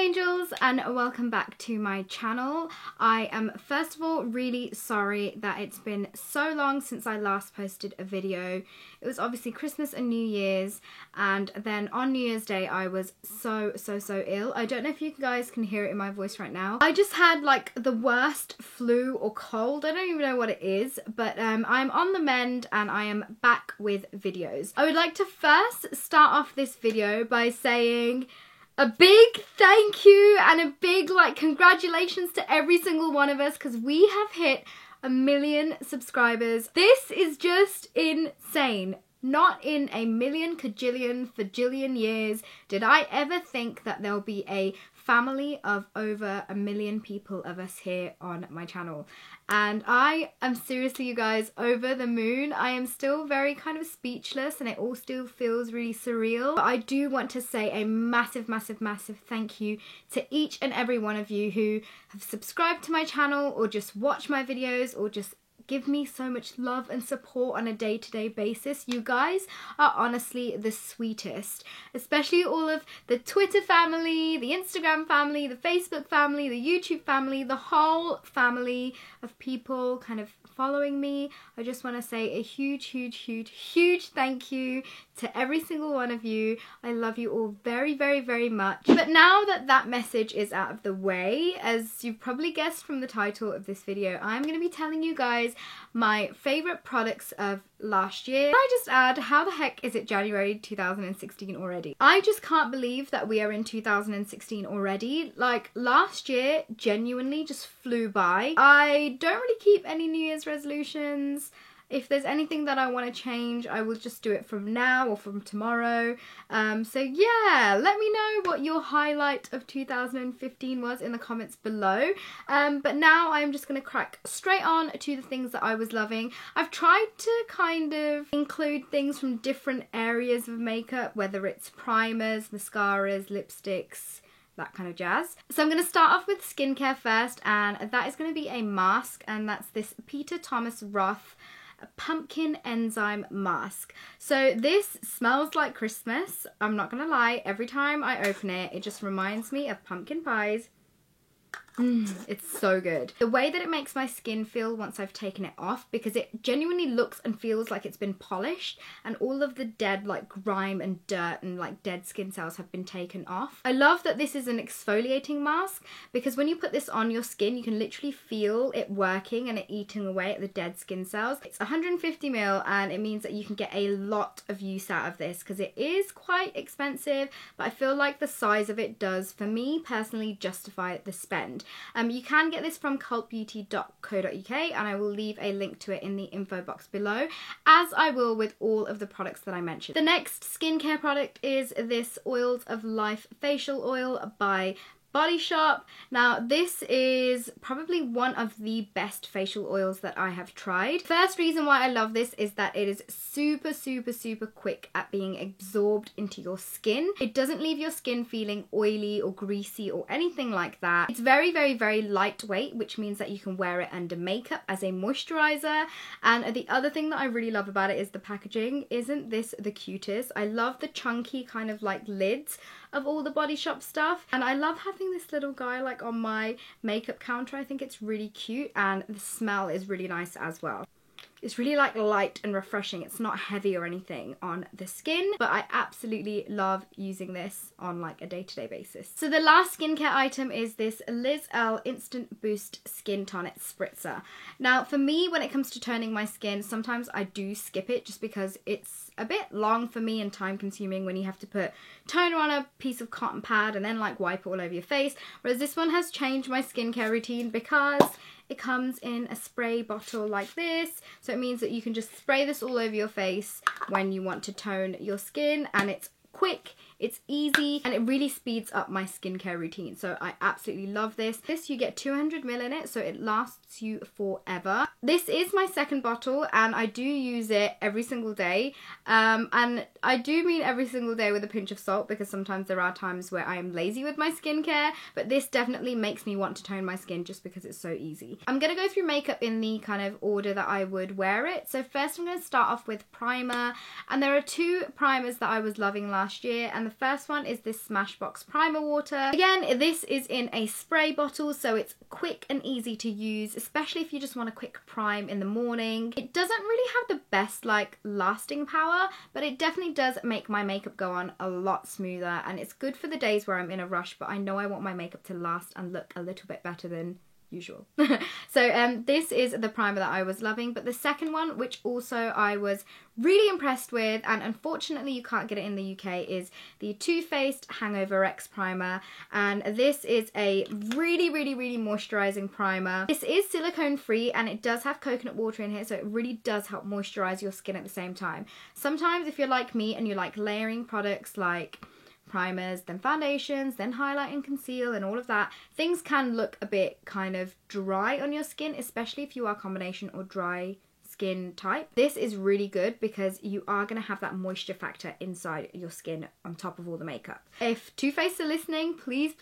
angels, and welcome back to my channel. I am first of all really sorry that it's been so long since I last posted a video. It was obviously Christmas and New Year's, and then on New Year's Day I was so ill. I don't know if you guys can hear it in my voice right now. I just had like the worst flu or cold. I don't even know what it is, but I'm on the mend and I am back with videos. I would like to first start off this video by saying a big thank you and a big congratulations to every single one of us, because we have hit 1 million subscribers. This is just insane. Not in a million, cajillion, fajillion years did I ever think that there'll be a family of over 1 million people of us here on my channel. And I am seriously, you guys, over the moon. I am still very kind of speechless and it all still feels really surreal. But I do want to say a massive thank you to each and every one of you who have subscribed to my channel or just watch my videos or just give me so much love and support on a day-to-day basis. You guys are honestly the sweetest, especially all of the Twitter family, the Instagram family, the Facebook family, the YouTube family, the whole family of people kind of following me. I just want to say a huge thank you to every single one of you. I love you all very much. But now that that message is out of the way, as you've probably guessed from the title of this video, I'm going to be telling you guys my favourite products of last year. Can I just add, how the heck is it January 2016 already? I just can't believe that we are in 2016 already. Like, last year genuinely just flew by. I don't really keep any New Year's resolutions. If there's anything that I want to change, I will just do it from now or from tomorrow. So yeah, let me know what your highlight of 2015 was in the comments below. But now I'm just going to crack straight on to the things that I was loving. I've tried to kind of include things from different areas of makeup, whether it's primers, mascaras, lipsticks, that kind of jazz. So I'm going to start off with skincare first, and that is going to be a mask, and that's this Peter Thomas Roth pumpkin enzyme mask. So this smells like Christmas. I'm not gonna lie, every time I open it, it just reminds me of pumpkin pies. It's so good. The way that it makes my skin feel once I've taken it off, because it genuinely looks and feels like it's been polished and all of the dead grime and dirt and dead skin cells have been taken off. I love that this is an exfoliating mask, because when you put this on your skin you can literally feel it working and it eating away at the dead skin cells. It's 150 ml and it means that you can get a lot of use out of this, because it is quite expensive, but I feel like the size of it does, for me personally, justify the spend. You can get this from cultbeauty.co.uk, and I will leave a link to it in the info box below, as I will with all of the products that I mentioned. The next skincare product is this Oils of Life facial oil by Body Shop. Now this is probably one of the best facial oils that I have tried. First reason why I love this is that it is super quick at being absorbed into your skin. It doesn't leave your skin feeling oily or greasy or anything like that. It's very lightweight, which means that you can wear it under makeup as a moisturizer. And the other thing that I really love about it is the packaging. Isn't this the cutest? I love the chunky kind of lids of all the Body Shop stuff, and I love having this little guy on my makeup counter. I think it's really cute, and the smell is really nice as well. It's really light and refreshing. It's not heavy or anything on the skin, but I absolutely love using this on a day-to-day basis. So the last skincare item is this Liz L Instant Boost Skin Tonic Spritzer. Now for me, when it comes to toning my skin, sometimes I do skip it just because it's a bit long for me and time consuming when you have to put toner on a piece of cotton pad and then wipe it all over your face. Whereas this one has changed my skincare routine because it comes in a spray bottle like this, so it means that you can just spray this all over your face when you want to tone your skin, and it's quick, it's easy, and it really speeds up my skincare routine. So I absolutely love this. This, you get 200 ml in it, so it lasts you forever. This is my second bottle, and I do use it every single day. And I do mean every single day with a pinch of salt, because sometimes there are times where I am lazy with my skincare, but this definitely makes me want to tone my skin just because it's so easy. I'm gonna go through makeup in the kind of order that I would wear it. So first I'm gonna start off with primer, and there are two primers that I was loving last year, and the first one is this Smashbox Primer Water. Again, this is in a spray bottle, so it's quick and easy to use, especially if you just want a quick prime in the morning. It doesn't really have the best like lasting power, but it definitely does make my makeup go on a lot smoother, and it's good for the days where I'm in a rush, but I know I want my makeup to last and look a little bit better than usual. So this is the primer that I was loving, but the second one, which also I was really impressed with, and unfortunately you can't get it in the UK, is the Too Faced Hangover X Primer, and this is a really moisturizing primer. This is silicone free and it does have coconut water in here, so it really does help moisturize your skin at the same time. Sometimes if you're like me and you like layering products like primers, then foundations, then highlight and conceal and all of that, things can look a bit kind of dry on your skin, especially if you are combination or dry skin type. This is really good because you are going to have that moisture factor inside your skin on top of all the makeup. If Too Faced are listening, please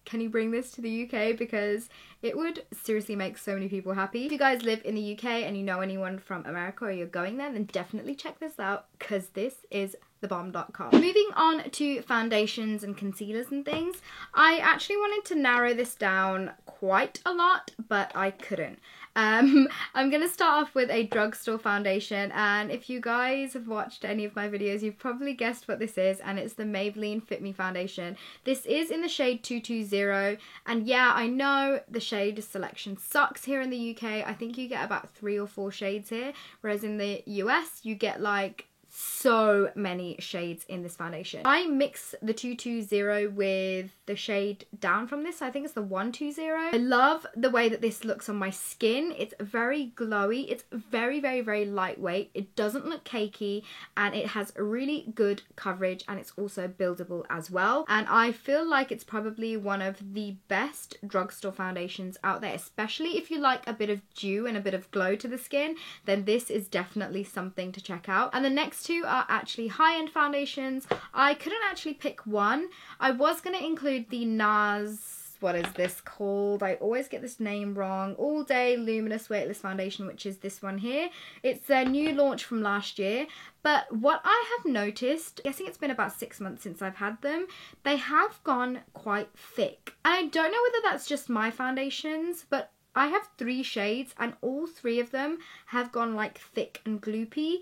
can you bring this to the UK, because it would seriously make so many people happy. If you guys live in the UK and you know anyone from America or you're going there, then definitely check this out because this is thebomb.com. Moving on to foundations and concealers and things, I actually wanted to narrow this down quite a lot, but I couldn't. I'm going to start off with a drugstore foundation, and if you guys have watched any of my videos, you've probably guessed what this is, and it's the Maybelline Fit Me foundation. This is in the shade 220, and yeah, I know the shade selection sucks here in the UK. I think you get about 3 or 4 shades here, whereas in the US you get like so many shades in this foundation. I mix the 220 with the shade down from this, so I think it's the 120. I love the way that this looks on my skin. It's very glowy, it's very lightweight, it doesn't look cakey, and it has a really good coverage, and it's also buildable as well. And I feel like it's probably one of the best drugstore foundations out there, especially if you like a bit of dew and a bit of glow to the skin, then this is definitely something to check out. And the next two are actually high-end foundations. I couldn't actually pick one. I was going to include the NARS, what is this called? I always get this name wrong. All Day Luminous Weightless Foundation, which is this one here. It's their new launch from last year. But what I have noticed, guessing it's been about 6 months since I've had them, they have gone quite thick. And I don't know whether that's just my foundations, but I have 3 shades and all 3 of them have gone like thick and gloopy,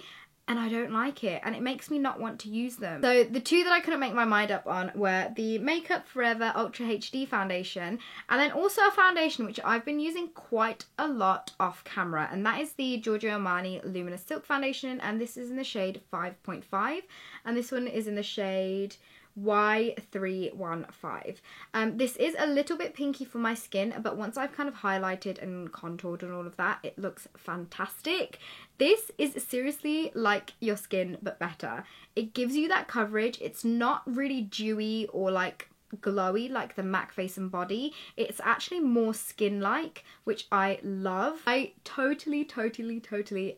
and I don't like it, and it makes me not want to use them. So the 2 that I couldn't make my mind up on were the Makeup Forever Ultra HD foundation, and then also a foundation which I've been using quite a lot off camera, and that is the Giorgio Armani Luminous Silk foundation, and this is in the shade 5.5, and this one is in the shade Y315. This is a little bit pinky for my skin, but once I've kind of highlighted and contoured and all of that, it looks fantastic. This is seriously like your skin but better. It gives you that coverage. It's not really dewy or like glowy like the MAC Face and Body. It's actually more skin-like, which I love. I totally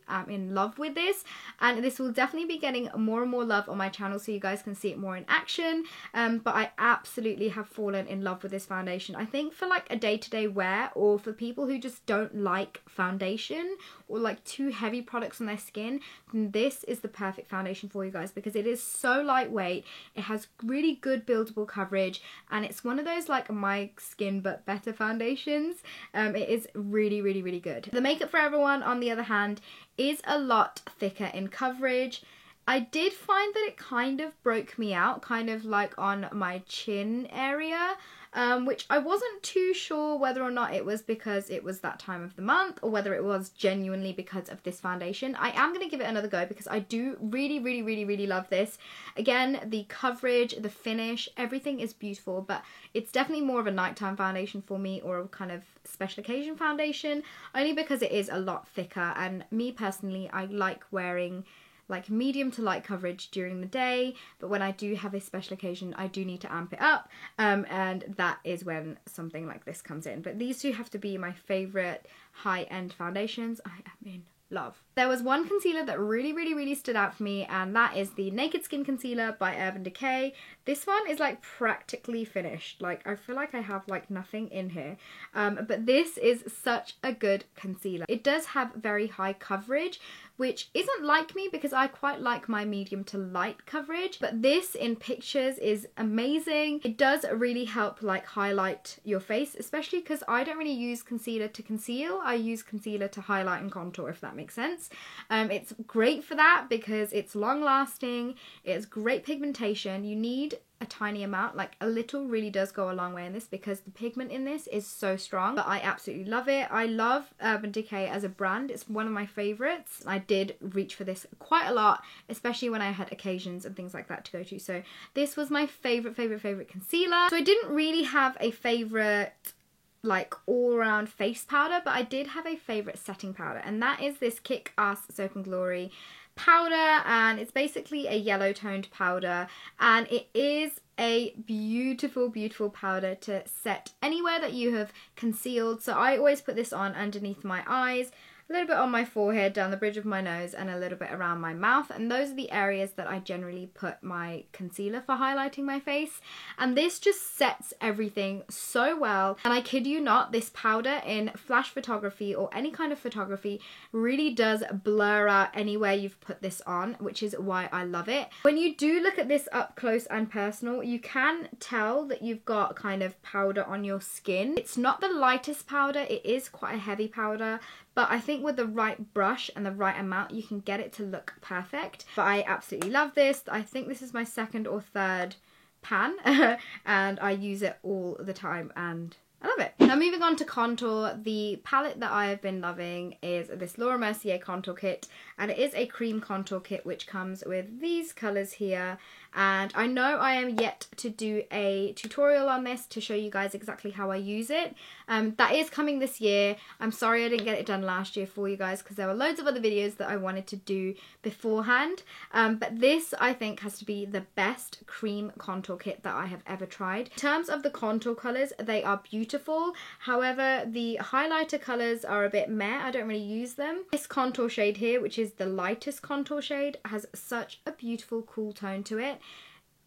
am in love with this, and this will definitely be getting more and more love on my channel so you guys can see it more in action. But I absolutely have fallen in love with this foundation. I think for like a day-to-day wear, or for people who just don't like foundation or like too heavy products on their skin, then this is the perfect foundation for you guys, because it is so lightweight, it has really good buildable coverage, and it's one of those like my skin but better foundations. It is really good. The Makeup Forever one, on the other hand, is a lot thicker in coverage. I did find that it kind of broke me out, kind of like on my chin area, which I wasn't too sure whether or not it was because it was that time of the month or whether it was genuinely because of this foundation. I am going to give it another go because I do really love this. Again, the coverage, the finish, everything is beautiful, but it's definitely more of a nighttime foundation for me, or a kind of special occasion foundation, only because it is a lot thicker, and me personally, I like wearing like medium to light coverage during the day, but when I do have a special occasion, I do need to amp it up, and that is when something like this comes in. But these two have to be my favourite high-end foundations. I am in love. There was one concealer that really stood out for me, and that is the Naked Skin Concealer by Urban Decay. This one is like practically finished. Like I feel like I have like nothing in here. But this is such a good concealer. It does have very high coverage, which isn't like me because I quite like my medium to light coverage, but this in pictures is amazing. It does really help like highlight your face, especially because I don't really use concealer to conceal. I use concealer to highlight and contour, if that makes sense. It's great for that because it's long lasting, it's great pigmentation. You need a tiny amount, like a little really does go a long way in this because the pigment in this is so strong, but I absolutely love it. I love Urban Decay as a brand. It's one of my favorites. I did reach for this quite a lot, especially when I had occasions and things like that to go to. So this was my favorite concealer. So I didn't really have a favorite like all-around face powder, but I did have a favorite setting powder, and that is this Kick Ass Soap and Glory powder, and it's basically a yellow toned powder, and it is a beautiful powder to set anywhere that you have concealed. So I always put this on underneath my eyes, a little bit on my forehead, down the bridge of my nose, and a little bit around my mouth, and those are the areas that I generally put my concealer for highlighting my face. And this just sets everything so well, and I kid you not, this powder in flash photography or any kind of photography really does blur out anywhere you've put this on, which is why I love it. When you do look at this up close and personal, you can tell that you've got kind of powder on your skin. It's not the lightest powder, it is quite a heavy powder, but I think with the right brush and the right amount, you can get it to look perfect. But I absolutely love this. I think this is my second or third pan and I use it all the time and I love it. Now moving on to contour, the palette that I have been loving is this Laura Mercier contour kit, and it is a cream contour kit which comes with these colours here. And I know I am yet to do a tutorial on this to show you guys exactly how I use it. That is coming this year. I'm sorry I didn't get it done last year for you guys because there were loads of other videos that I wanted to do beforehand. But this I think has to be the best cream contour kit that I have ever tried. In terms of the contour colours, they are beautiful. However, the highlighter colours are a bit meh. I don't really use them. This contour shade here, which is the lightest contour shade, has such a beautiful cool tone to it.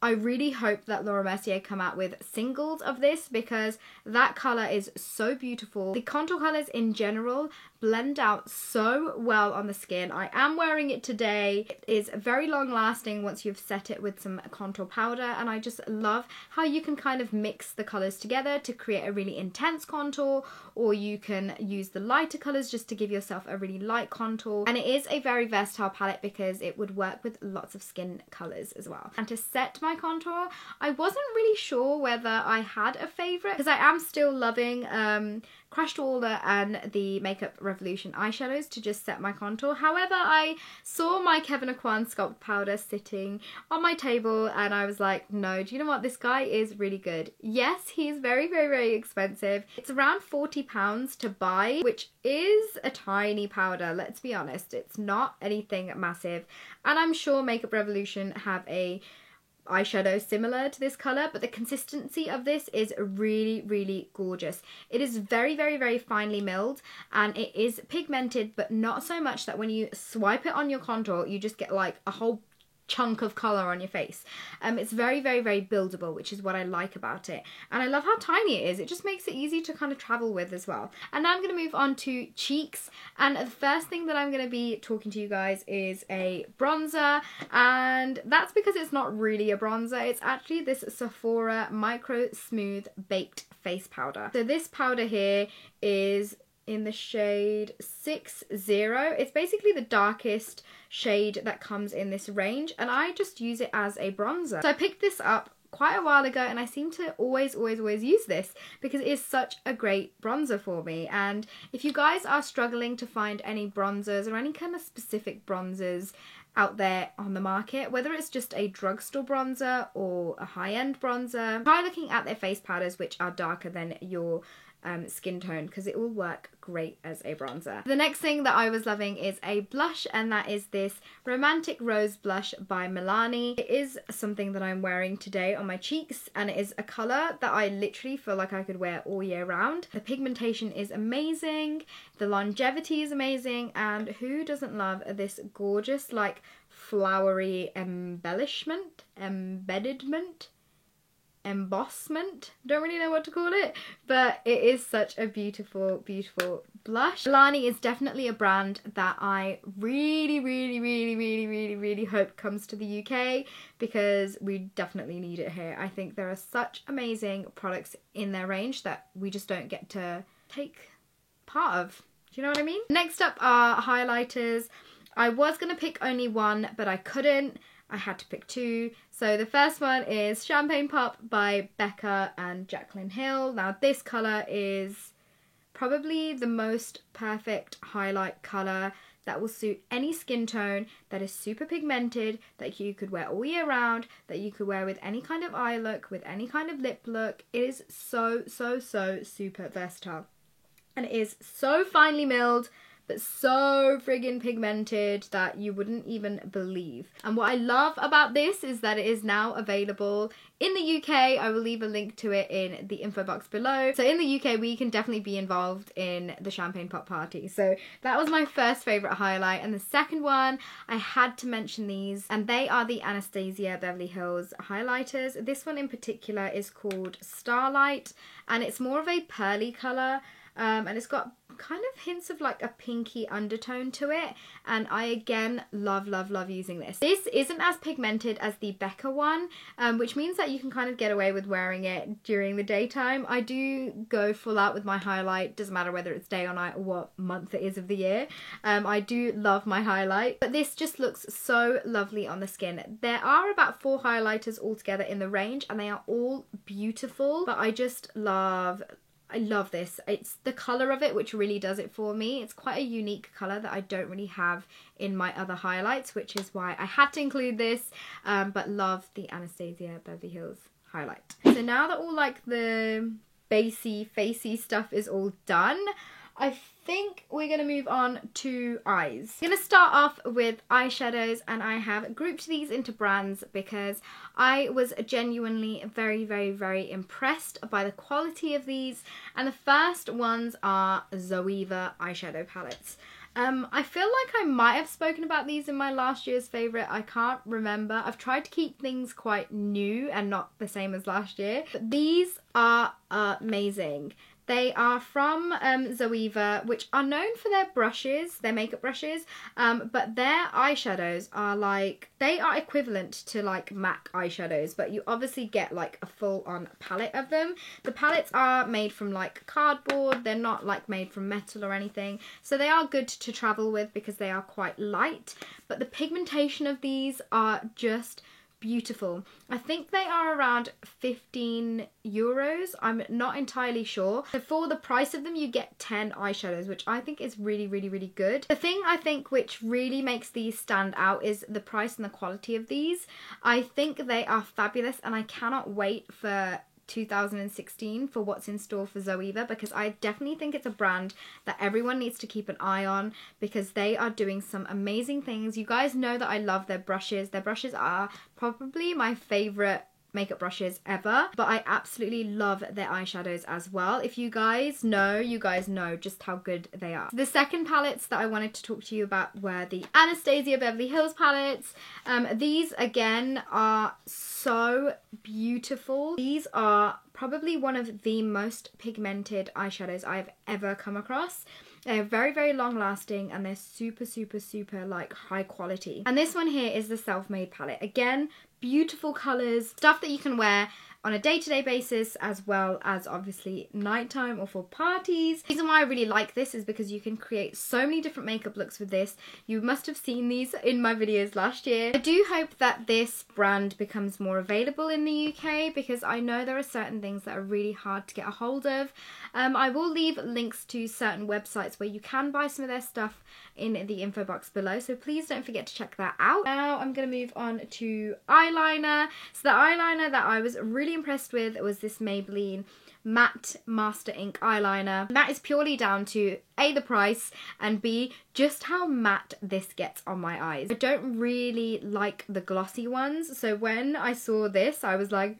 I really hope that Laura Mercier come out with singles of this because that colour is so beautiful. The contour colours in general blend out so well on the skin. I am wearing it today. It is very long lasting once you've set it with some contour powder, and I just love how you can kind of mix the colours together to create a really intense contour, or you can use the lighter colours just to give yourself a really light contour. And it is a very versatile palette because it would work with lots of skin colours as well. And to set my contour, I wasn't really sure whether I had a favourite because I am still loving Crushed Walnut and the Makeup Revolution eyeshadows to just set my contour. However, I saw my Kevyn Aucoin Sculpt powder sitting on my table and I was like, no, do you know what? This guy is really good. Yes, he's very expensive. It's around £40 to buy, which is a tiny powder, let's be honest. It's not anything massive. And I'm sure Makeup Revolution have a eyeshadow similar to this colour, but the consistency of this is really gorgeous. It is very finely milled and it is pigmented, but not so much that when you swipe it on your contour you just get like a whole chunk of colour on your face. It's very buildable, which is what I like about it, and I love how tiny it is. It just makes it easy to kind of travel with as well. And now I'm going to move on to cheeks, and the first thing that I'm going to be talking to you guys is a bronzer, and that's because it's not really a bronzer. It's actually this Sephora Micro Smooth Baked Face Powder. So this powder here is in the shade 60. It's basically the darkest shade that comes in this range, and I just use it as a bronzer. So I picked this up quite a while ago and I seem to always use this because it is such a great bronzer for me. And if you guys are struggling to find any bronzers or any kind of specific bronzers out there on the market, whether it's just a drugstore bronzer or a high-end bronzer, try looking at their face powders which are darker than your skin tone because it will work great as a bronzer. The next thing that I was loving is a blush, and that is this Romantic Rose blush by Milani. It is something that I'm wearing today on my cheeks, and it is a colour that I literally feel like I could wear all year round. The pigmentation is amazing, the longevity is amazing, and who doesn't love this gorgeous like flowery embellishment? embossment. Don't really know what to call it, but it is such a beautiful, beautiful blush. Milani is definitely a brand that I really hope comes to the UK, because we definitely need it here. I think there are such amazing products in their range that we just don't get to take part of. Do you know what I mean? Next up are highlighters. I was gonna pick only one, but I couldn't. I had to pick two. So the first one is Champagne Pop by Becca and Jaclyn Hill. Now this colour is probably the most perfect highlight colour that will suit any skin tone, that is super pigmented, that you could wear all year round, that you could wear with any kind of eye look, with any kind of lip look. It is so super versatile. And it is so finely milled, but so friggin' pigmented that you wouldn't even believe. And what I love about this is that it is now available in the UK. I will leave a link to it in the info box below. So in the UK, we can definitely be involved in the Champagne Pop party. So that was my first favourite highlight. And the second one, I had to mention these, and they are the Anastasia Beverly Hills highlighters. This one in particular is called Starlight, and it's more of a pearly colour. And it's got kind of hints of like a pinky undertone to it, and I again love using this. This isn't as pigmented as the Becca one, which means that you can kind of get away with wearing it during the daytime. I do go full out with my highlight, doesn't matter whether it's day or night or what month it is of the year. I do love my highlight, but this just looks so lovely on the skin. There are about 4 highlighters altogether in the range, and they are all beautiful, but I love this. It's the colour of it which really does it for me. It's quite a unique colour that I don't really have in my other highlights, which is why I had to include this, but love the Anastasia Beverly Hills highlight. So now that all like the basey, facey stuff is all done, I think we're going to move on to eyes. I'm going to start off with eyeshadows, and I have grouped these into brands because I was genuinely very impressed by the quality of these. And the first ones are Zoeva eyeshadow palettes. I feel like I might have spoken about these in my last year's favourite. I can't remember. I've tried to keep things quite new and not the same as last year. But these are amazing. They are from Zoeva, which are known for their brushes, their makeup brushes, but their eyeshadows are like, they are equivalent to like MAC eyeshadows, but you obviously get like a full-on palette of them. The palettes are made from like cardboard, they're not like made from metal or anything, so they are good to travel with because they are quite light, but the pigmentation of these are just beautiful. I think they are around 15 euros. I'm not entirely sure. So for the price of them, you get 10 eyeshadows, which I think is really good. The thing I think which really makes these stand out is the price and the quality of these. I think they are fabulous, and I cannot wait for 2016 for what's in store for Zoeva, because I definitely think it's a brand that everyone needs to keep an eye on because they are doing some amazing things. You guys know that I love their brushes. Their brushes are probably my favourite makeup brushes ever, but I absolutely love their eyeshadows as well. If you guys know just how good they are. The second palettes that I wanted to talk to you about were the Anastasia Beverly Hills palettes. These again are so beautiful. These are probably one of the most pigmented eyeshadows I've ever come across. They're very long lasting, and they're super like high quality. And this one here is the Self-Made palette. Again, beautiful colours, stuff that you can wear on a day-to-day basis as well as obviously nighttime or for parties. The reason why I really like this is because you can create so many different makeup looks with this. You must have seen these in my videos last year. I do hope that this brand becomes more available in the UK because I know there are certain things that are really hard to get a hold of. I will leave links to certain websites where you can buy some of their stuff in the info box below, so please don't forget to check that out. Now I'm going to move on to eyeliner. So the eyeliner that I was really impressed with was this Maybelline Matte Master Ink eyeliner. That is purely down to A, the price, and B, just how matte this gets on my eyes. I don't really like the glossy ones, so when I saw this I was like,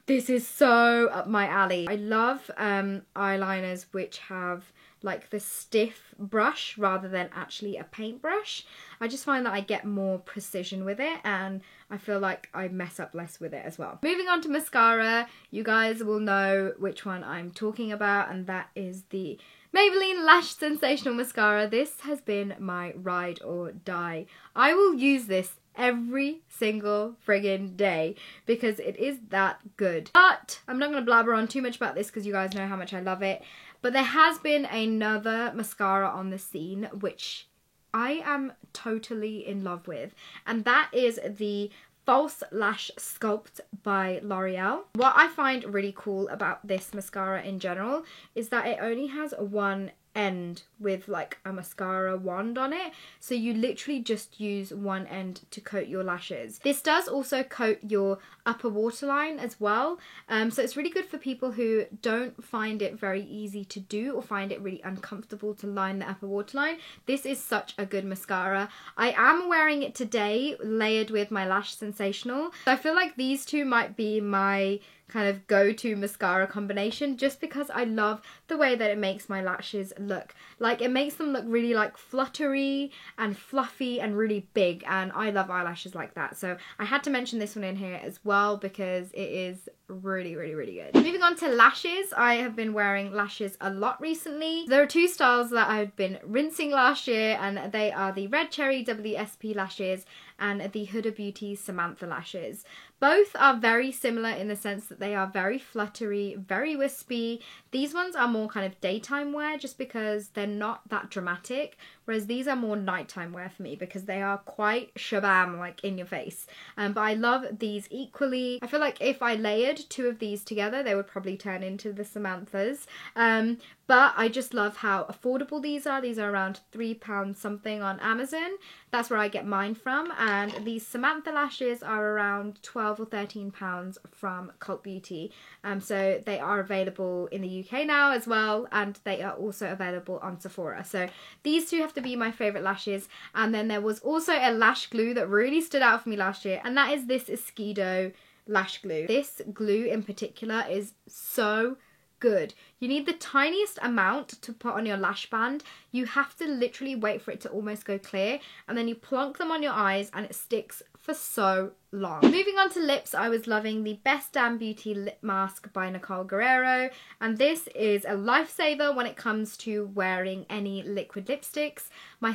this is so up my alley. I love eyeliners which have like the stiff brush rather than actually a paintbrush. I just find that I get more precision with it, and I feel like I mess up less with it as well. Moving on to mascara, you guys will know which one I'm talking about, and that is the Maybelline Lash Sensational Mascara. This has been my ride or die. I will use this every single friggin' day because it is that good. But I'm not going to blabber on too much about this because you guys know how much I love it. But there has been another mascara on the scene which I am totally in love with, and that is the False Lash Sculpt by L'Oreal. What I find really cool about this mascara in general is that it only has one end with like a mascara wand on it, so you literally just use one end to coat your lashes. This does also coat your upper waterline as well, so it's really good for people who don't find it very easy to do or find it really uncomfortable to line the upper waterline. This is such a good mascara. I am wearing it today layered with my Lash Sensational, so I feel like these two might be my kind of go-to mascara combination just because I love the way that it makes my lashes look. Like, it makes them look really like fluttery and fluffy and really big, and I love eyelashes like that, so I had to mention this one in here as well because it is really, really, really good. Moving on to lashes, I have been wearing lashes a lot recently. There are two styles that I've been rinsing last year, and they are the Red Cherry WSP lashes and the Huda Beauty Samantha lashes. Both are very similar in the sense that they are very fluttery, very wispy. These ones are more kind of daytime wear just because they're not that dramatic, whereas these are more nighttime wear for me because they are quite shabam, like in your face. But I love these equally. I feel like if I layered two of these together, they would probably turn into the Samanthas. But I just love how affordable these are. These are around £3 something on Amazon. That's where I get mine from. And these Samantha lashes are around £12 or £13 from Cult Beauty. So they are available in the UK now as well, and they are also available on Sephora. So these two have to be my favourite lashes. And then there was also a lash glue that really stood out for me last year, and that is this Esquido lash glue. This glue in particular is so good. You need the tiniest amount to put on your lash band. You have to literally wait for it to almost go clear, and then you plonk them on your eyes and it sticks for so long. Moving on to lips, I was loving the Best Damn Beauty Lip Mask by Nicole Guerrero, and this is a lifesaver when it comes to wearing any liquid lipsticks. My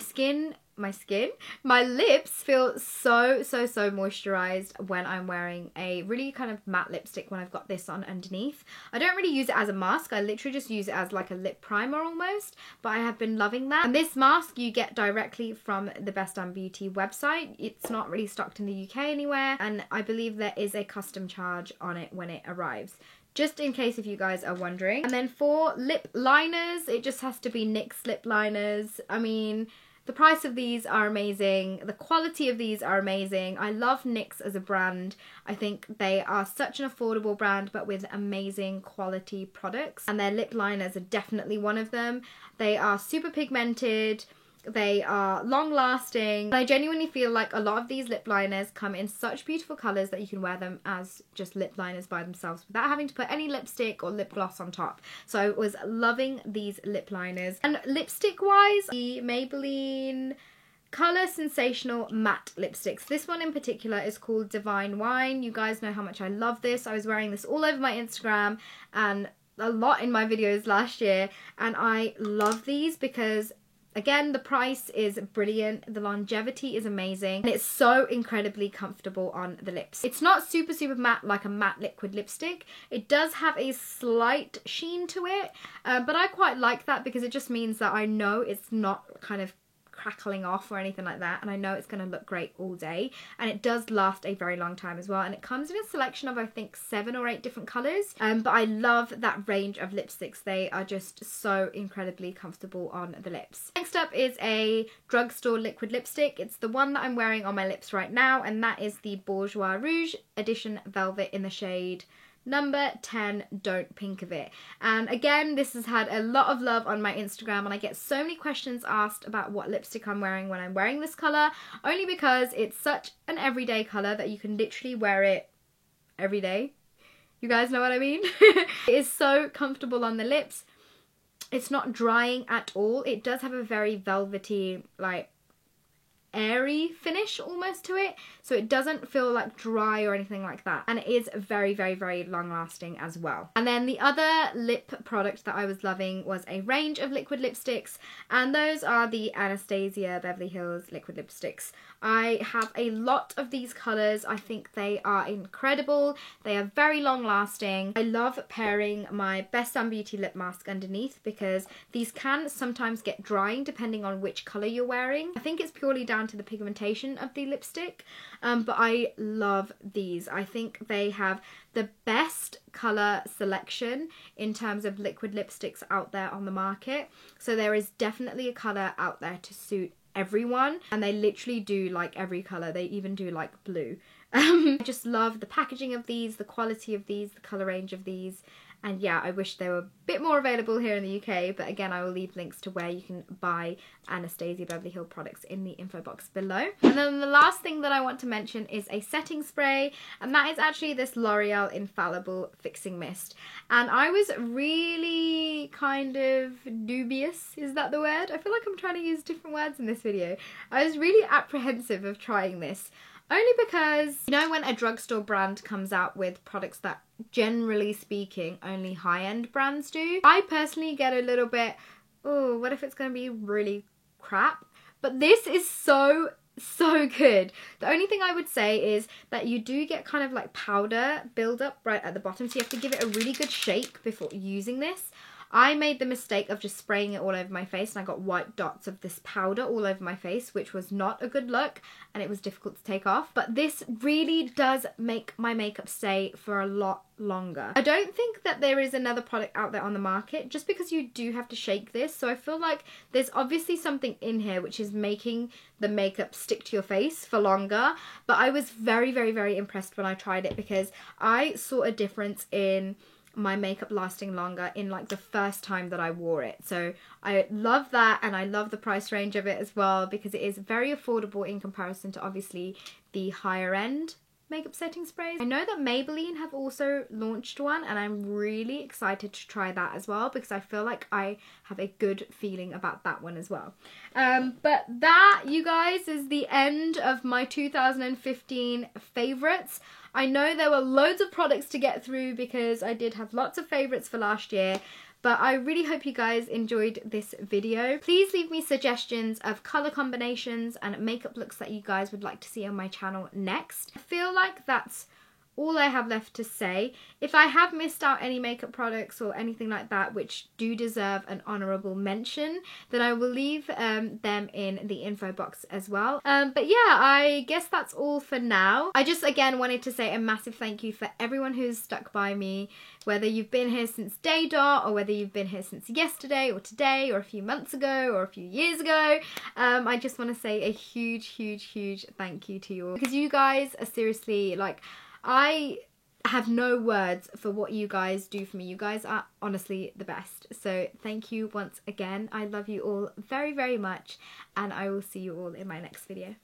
lips feel so moisturized when I'm wearing a really kind of matte lipstick when I've got this on underneath. I don't really use it as a mask, I literally just use it as like a lip primer almost, but I have been loving that. And this mask you get directly from the Best Damn Beauty website. It's not really stocked in the UK anywhere, and I believe there is a custom charge on it when it arrives, just in case if you guys are wondering. And then for lip liners, it just has to be NYX lip liners. I mean, the price of these are amazing. The quality of these are amazing. I love NYX as a brand. I think they are such an affordable brand but with amazing quality products. And their lip liners are definitely one of them. They are super pigmented. They are long lasting. And I genuinely feel like a lot of these lip liners come in such beautiful colours that you can wear them as just lip liners by themselves without having to put any lipstick or lip gloss on top. So I was loving these lip liners. And lipstick wise, the Maybelline Colour Sensational Matte Lipsticks. This one in particular is called Divine Wine. You guys know how much I love this. I was wearing this all over my Instagram and a lot in my videos last year, and I love these because, again, the price is brilliant, the longevity is amazing, and it's so incredibly comfortable on the lips. It's not super matte like a matte liquid lipstick. It does have a slight sheen to it, but I quite like that because it just means that I know it's not kind of crackling off or anything like that, and I know it's going to look great all day, and it does last a very long time as well. And it comes in a selection of I think 7 or 8 different colours, but I love that range of lipsticks. They are just so incredibly comfortable on the lips. Next up is a drugstore liquid lipstick. It's the one that I'm wearing on my lips right now, and that is the Bourjois Rouge Edition Velvet in the shade number 10, Don't Pink of It. And again, this has had a lot of love on my Instagram, and I get so many questions asked about what lipstick I'm wearing when I'm wearing this colour, only because it's such an everyday colour that you can literally wear it every day. You guys know what I mean? It is so comfortable on the lips. it's not drying at all. It does have a very velvety, like, airy finish almost to it, so it doesn't feel like dry or anything like that, and it is very, very, very long lasting as well. And then the other lip product that I was loving was a range of liquid lipsticks, and those are the Anastasia Beverly Hills liquid lipsticks. I have a lot of these colours. I think they are incredible. They are very long lasting. I love pairing my Best Sun Beauty lip mask underneath because these can sometimes get drying depending on which colour you're wearing. I think it's purely down to the pigmentation of the lipstick, but I love these. I think they have the best colour selection in terms of liquid lipsticks out there on the market. So there is definitely a colour out there to suit everyone, and they literally do like every colour. They even do like blue. I just love the packaging of these, the quality of these, the colour range of these. And yeah, I wish they were a bit more available here in the UK, but again, I will leave links to where you can buy Anastasia Beverly Hills products in the info box below. And then the last thing that I want to mention is a setting spray, and that is actually this L'Oreal Infallible Fixing Mist. And I was really kind of dubious, is that the word? I feel like I'm trying to use different words in this video. I was really apprehensive of trying this. Only because, you know, when a drugstore brand comes out with products that, generally speaking, only high-end brands do, I personally get a little bit, oh, what if it's going to be really crap? But this is so good. The only thing I would say is that you do get kind of like powder build-up right at the bottom, so you have to give it a really good shake before using this. I made the mistake of just spraying it all over my face, and I got white dots of this powder all over my face, which was not a good look, and it was difficult to take off. But this really does make my makeup stay for a lot longer. I don't think that there is another product out there on the market, just because you do have to shake this. So I feel like there's obviously something in here which is making the makeup stick to your face for longer. But I was very, very, very impressed when I tried it, because I saw a difference in my makeup lasting longer in like the first time that I wore it. So I love that, and I love the price range of it as well, because it is very affordable in comparison to obviously the higher end makeup setting sprays. I know that Maybelline have also launched one, and I'm really excited to try that as well, because I feel like I have a good feeling about that one as well. But that, you guys, is the end of my 2015 favourites. I know there were loads of products to get through because I did have lots of favourites for last year, but I really hope you guys enjoyed this video. Please leave me suggestions of colour combinations and makeup looks that you guys would like to see on my channel next. I feel like that's all I have left to say. If I have missed out any makeup products or anything like that which do deserve an honourable mention, then I will leave them in the info box as well. But yeah, I guess that's all for now. I just again wanted to say a massive thank you for everyone who's stuck by me, whether you've been here since day dot or whether you've been here since yesterday or today or a few months ago or a few years ago. I just want to say a huge, huge, huge thank you to you all, because you guys are seriously, like, I have no words for what you guys do for me. You guys are honestly the best. So thank you once again. I love you all very, very much, and I will see you all in my next video.